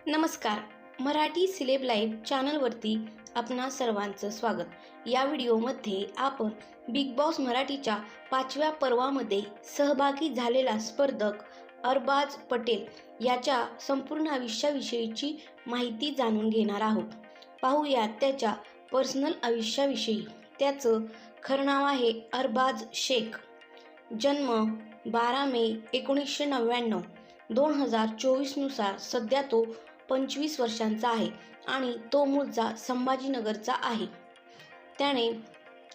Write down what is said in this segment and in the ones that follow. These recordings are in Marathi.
नमस्कार. मराठी सिलेब लाईव्ह चॅनलवरती आपणा सर्वांचं स्वागत. या व्हिडिओमध्ये आपण बिग बॉस मराठीच्या 5व्या पर्वामध्ये सहभागी झालेला स्पर्धक अरबाज पटेल याच्या संपूर्ण आयुष्याविषयीची माहिती जाणून घेणार आहोत. पाहूया त्याच्या पर्सनल आयुष्याविषयी. त्याचं खरं नाव आहे अरबाज शेख. जन्म 12 मे 1999. 2024 नुसार सध्या तो 25 वर्षांचा आहे आणि तो मूळचा संभाजीनगरचा आहे. त्याने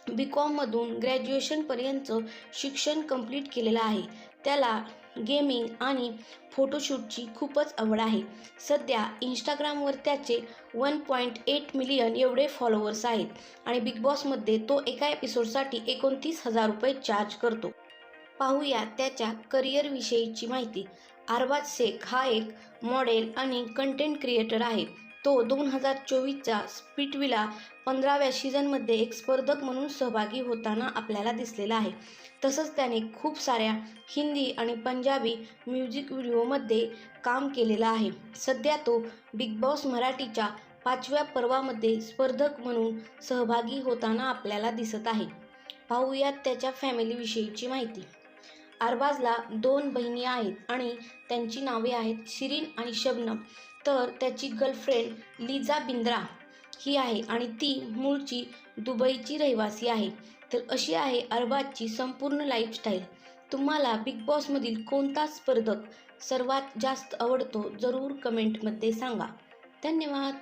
BCom ग्रॅज्युएशनपर्यंतचं शिक्षण कंप्लीट केलेलं आहे. त्याला गेमिंग आणि फोटोशूटची खूपच आवड आहे. सध्या इंस्टाग्रामवर त्याचे 1.8 मिलियन एवढे फॉलोअर्स आहेत आणि बिग बॉसमध्ये तो एका एपिसोडसाठी 29,000 रुपये चार्ज करतो. पाहूया त्याच्या करिअरविषयीची माहिती. अरबाज शेख हा एक मॉडेल आणि कंटेंट क्रिएटर आहे. तो 2024च्या स्प्लिटविला 15व्या सीझनमध्ये एक स्पर्धक म्हणून सहभागी होताना आपल्याला दिसलेला आहे. तसंच त्याने खूप साऱ्या हिंदी आणि पंजाबी म्युझिक व्हिडिओमध्ये काम केलेलं आहे. सध्या तो बिग बॉस मराठीच्या 5व्या पर्वामध्ये स्पर्धक म्हणून सहभागी होताना आपल्याला दिसत आहे. पाहूयात त्याच्या फॅमिलीविषयीची माहिती. अरबाजला 2 बहिणी आहेत आणि त्यांची नावे आहेत शिरीन आणि शबनम. तर त्याची गर्लफ्रेंड लिझा बिंद्रा ही आहे आणि ती मूळची दुबईची रहिवासी आहे. तर अशी आहे अरबाजची संपूर्ण लाईफस्टाईल. तुम्हाला बिग बॉसमधील कोणता स्पर्धक सर्वात जास्त आवडतो जरूर कमेंटमध्ये सांगा. धन्यवाद.